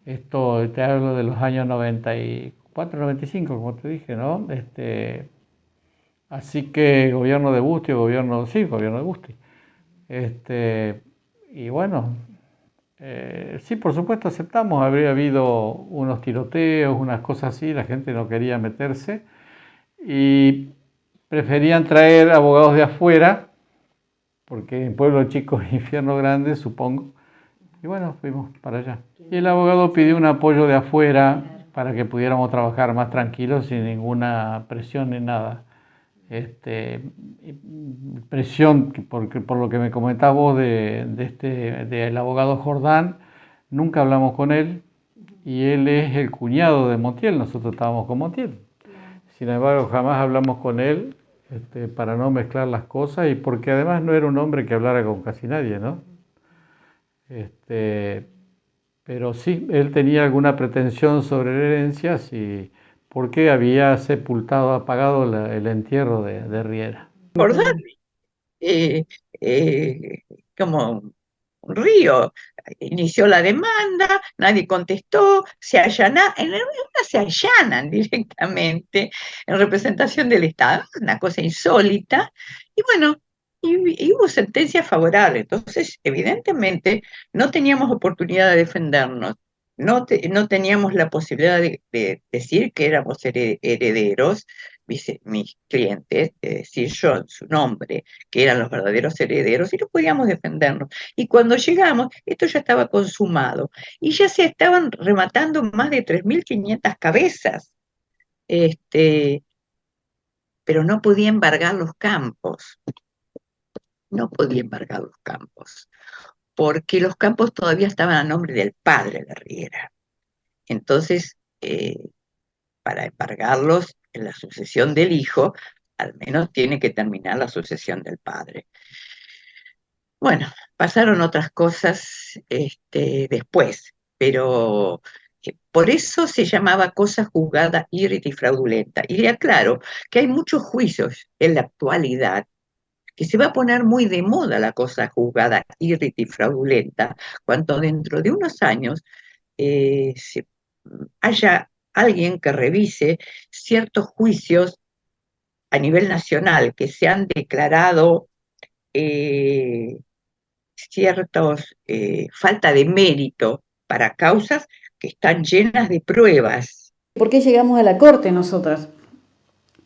Esto te hablo de los años 94, 95, como te dije, ¿no? Así que gobierno de Busti, gobierno de Busti. Y bueno, sí, por supuesto aceptamos, habría habido unos tiroteos, unas cosas así, la gente no quería meterse y preferían traer abogados de afuera, porque en pueblo chico es infierno grande, supongo. Y bueno, fuimos para allá. Y el abogado pidió un apoyo de afuera para que pudiéramos trabajar más tranquilos, sin ninguna presión ni nada. Presión, porque por lo que me comentabas vos del abogado Jordán, nunca hablamos con él, y él es el cuñado de Montiel, nosotros estábamos con Montiel. Sin embargo, jamás hablamos con él para no mezclar las cosas, y porque además no era un hombre que hablara con casi nadie, ¿no? Pero sí, él tenía alguna pretensión sobre la herencia, porque había apagado el entierro de Riera. Jordán, eh, eh, como un río, inició la demanda, nadie contestó, en una se allanan directamente en representación del Estado, una cosa insólita, y bueno, y hubo sentencia favorable, entonces evidentemente no teníamos oportunidad de defendernos, no teníamos la posibilidad de decir que éramos herederos, mis clientes, decir yo en su nombre, que eran los verdaderos herederos, y no podíamos defendernos. Y cuando llegamos, esto ya estaba consumado, y ya se estaban rematando más de 3.500 cabezas, pero no podía embargar los campos, porque los campos todavía estaban a nombre del padre de Riera. Entonces, para embargarlos en la sucesión del hijo, al menos tiene que terminar la sucesión del padre. Bueno, pasaron otras cosas después, pero por eso se llamaba cosa juzgada irrita y fraudulenta. Y le aclaro que hay muchos juicios en la actualidad que se va a poner muy de moda la cosa juzgada irrita y fraudulenta, cuando dentro de unos años haya alguien que revise ciertos juicios a nivel nacional que se han declarado ciertos falta de mérito para causas que están llenas de pruebas. ¿Por qué llegamos a la corte nosotras?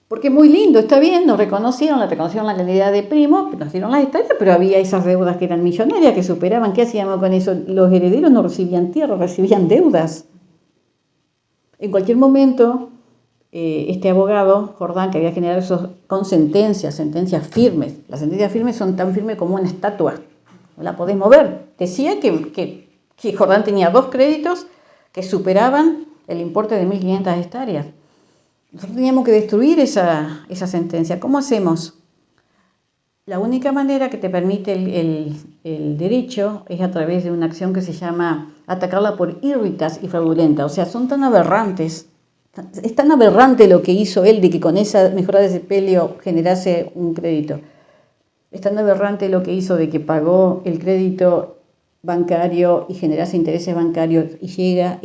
Porque muy lindo, está bien, nos reconocieron la calidad de primo, nos dieron las hectáreas, pero había esas deudas que eran millonarias, que superaban. ¿Qué hacíamos con eso? Los herederos no recibían tierra, recibían deudas. En cualquier momento, este abogado, Jordán, que había generado eso con sentencias firmes. Las sentencias firmes son tan firmes como una estatua, no la podés mover. Decía que Jordán tenía 2 créditos que superaban el importe de 1.500 hectáreas. Nosotros teníamos que destruir esa sentencia. ¿Cómo hacemos? La única manera que te permite el derecho es a través de una acción que se llama atacarla por irritas y fraudulenta. O sea, son tan aberrantes. Es tan aberrante lo que hizo él de que con esa mejora de sepelio generase un crédito. Es tan aberrante lo que hizo de que pagó el crédito bancario y generase intereses bancarios y llega,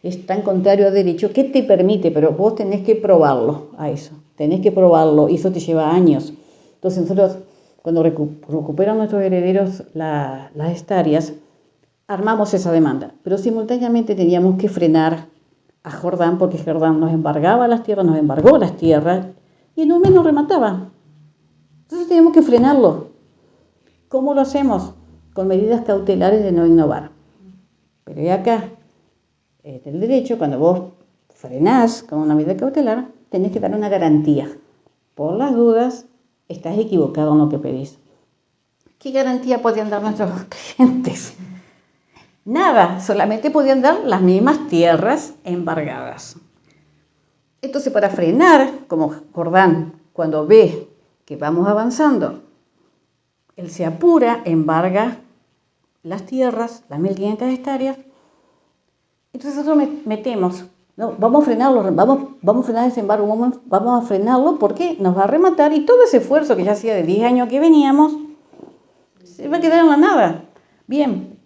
es tan contrario a derecho que te permite, pero vos tenés que probarlo a eso. Tenés que probarlo y eso te lleva años. Entonces nosotros, cuando recuperan nuestros herederos las hectáreas, armamos esa demanda, pero simultáneamente teníamos que frenar a Jordán, porque Jordán nos embargó las tierras y en un mes nos remataba. Entonces teníamos que frenarlo. ¿Cómo lo hacemos? Con medidas cautelares de no innovar. Pero acá, el derecho, cuando vos frenás con una medida cautelar, tenés que dar una garantía. Por las dudas, estás equivocado en lo que pedís. ¿Qué garantía podían dar nuestros clientes? Nada, solamente podían dar las mismas tierras embargadas. Entonces, para frenar, como Jordán, cuando ve que vamos avanzando, él se apura, embarga las tierras, las 1.500 hectáreas. Entonces nosotros metemos, no, vamos a frenarlo, vamos a frenar ese embargo, vamos a frenarlo porque nos va a rematar y todo ese esfuerzo que ya hacía de 10 años que veníamos, se va a quedar en la nada. Bien,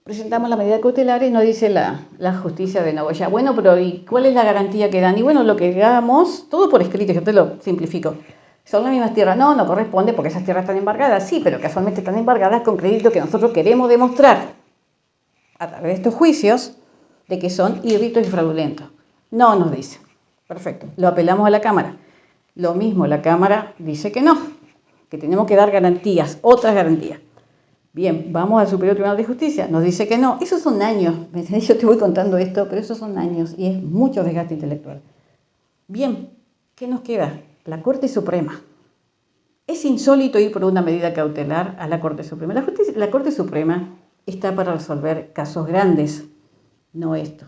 presentamos la medida cautelar y nos dice la justicia de Nogoyá. Bueno, pero ¿y cuál es la garantía que dan? Y bueno, lo que hagamos, todo por escrito, yo te lo simplifico. ¿Son las mismas tierras? No, no corresponde porque esas tierras están embargadas. Sí, pero casualmente están embargadas con crédito que nosotros queremos demostrar a través de estos juicios de que son ilícitos y fraudulentos. No, nos dice. Perfecto. Lo apelamos a la Cámara. Lo mismo, la Cámara dice que no, que tenemos que dar garantías, otras garantías. Bien, vamos al Superior Tribunal de Justicia, nos dice que no. Esos son años, yo te voy contando esto, pero esos son años y es mucho desgaste intelectual. Bien, ¿qué nos queda? La Corte Suprema. Es insólito ir por una medida cautelar a la Corte Suprema. La Corte Suprema está para resolver casos grandes, no esto.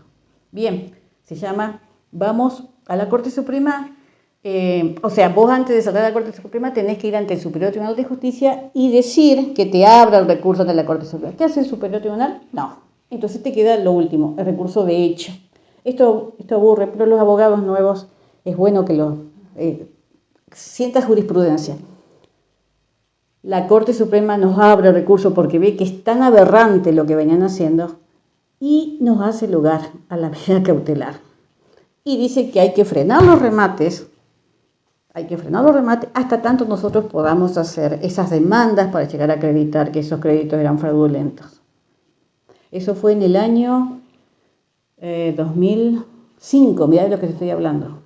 Bien, se llama, vamos a la Corte Suprema. O sea, vos antes de salir a la Corte Suprema tenés que ir ante el Superior Tribunal de Justicia y decir que te abra el recurso ante la Corte Suprema. ¿Qué hace el Superior Tribunal? No. Entonces te queda lo último, el recurso de hecho. Esto aburre, pero los abogados nuevos es bueno que lo sientas jurisprudencia. La Corte Suprema nos abre el recurso porque ve que es tan aberrante lo que venían haciendo y nos hace lugar a la medida cautelar. Y dice que hay que frenar los remates hasta tanto nosotros podamos hacer esas demandas para llegar a acreditar que esos créditos eran fraudulentos. Eso fue en el año 2005, mirá de lo que te estoy hablando.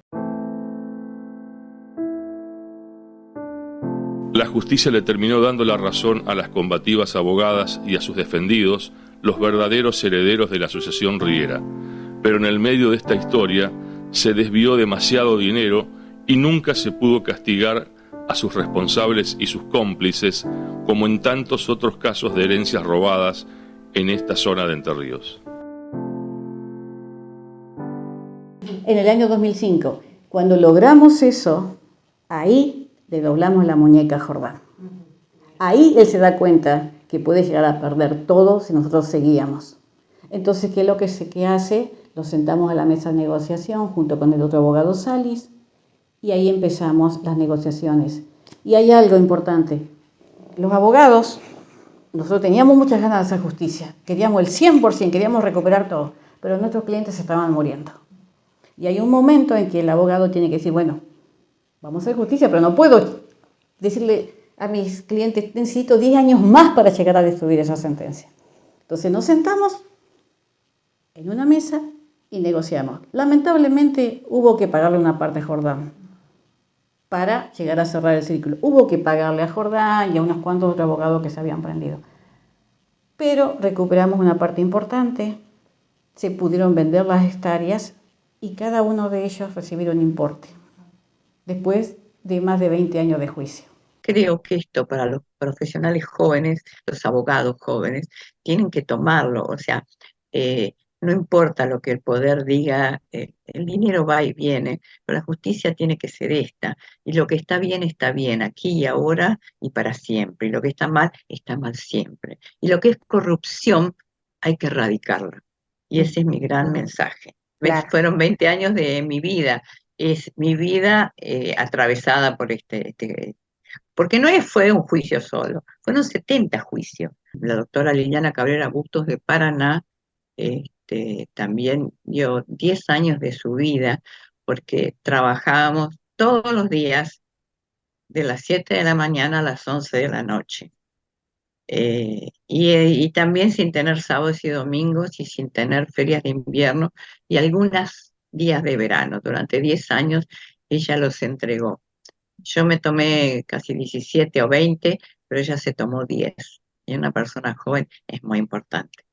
La justicia le terminó dando la razón a las combativas abogadas y a sus defendidos, los verdaderos herederos de la Asociación Riera. Pero en el medio de esta historia se desvió demasiado dinero y nunca se pudo castigar a sus responsables y sus cómplices, como en tantos otros casos de herencias robadas en esta zona de Entre Ríos. En el año 2005, cuando logramos eso, ahí le doblamos la muñeca a Jordán. Ahí él se da cuenta que puede llegar a perder todo si nosotros seguíamos. Entonces, ¿qué es lo que hace? Lo sentamos a la mesa de negociación junto con el otro abogado Salis y ahí empezamos las negociaciones. Y hay algo importante. Los abogados, nosotros teníamos muchas ganas de hacer justicia. Queríamos el 100%, queríamos recuperar todo, pero nuestros clientes se estaban muriendo. Y hay un momento en que el abogado tiene que decir, bueno, vamos a hacer justicia, pero no puedo decirle a mis clientes, necesito 10 años más para llegar a destruir esa sentencia. Entonces nos sentamos en una mesa y negociamos. Lamentablemente hubo que pagarle una parte a Jordán para llegar a cerrar el círculo. Hubo que pagarle a Jordán y a unos cuantos otros abogados que se habían prendido. Pero recuperamos una parte importante, se pudieron vender las hectáreas y cada uno de ellos recibieron un importe, después de más de 20 años de juicio. Creo que esto para los profesionales jóvenes, los abogados jóvenes, tienen que tomarlo. O sea, no importa lo que el poder diga, el dinero va y viene, pero la justicia tiene que ser esta. Y lo que está bien, aquí y ahora y para siempre. Y lo que está mal siempre. Y lo que es corrupción, hay que erradicarla. Y ese es mi gran mensaje. Claro. Fueron 20 años de mi vida. Es mi vida atravesada por porque no fue un juicio solo, fueron 70 juicios. La doctora Liliana Cabrera Bustos de Paraná también dio 10 años de su vida porque trabajábamos todos los días de las 7 de la mañana a las 11 de la noche. Y también sin tener sábados y domingos y sin tener ferias de invierno y algunos días de verano. Durante 10 años ella los entregó. Yo me tomé casi 17 o 20, pero ella se tomó 10. Y una persona joven es muy importante.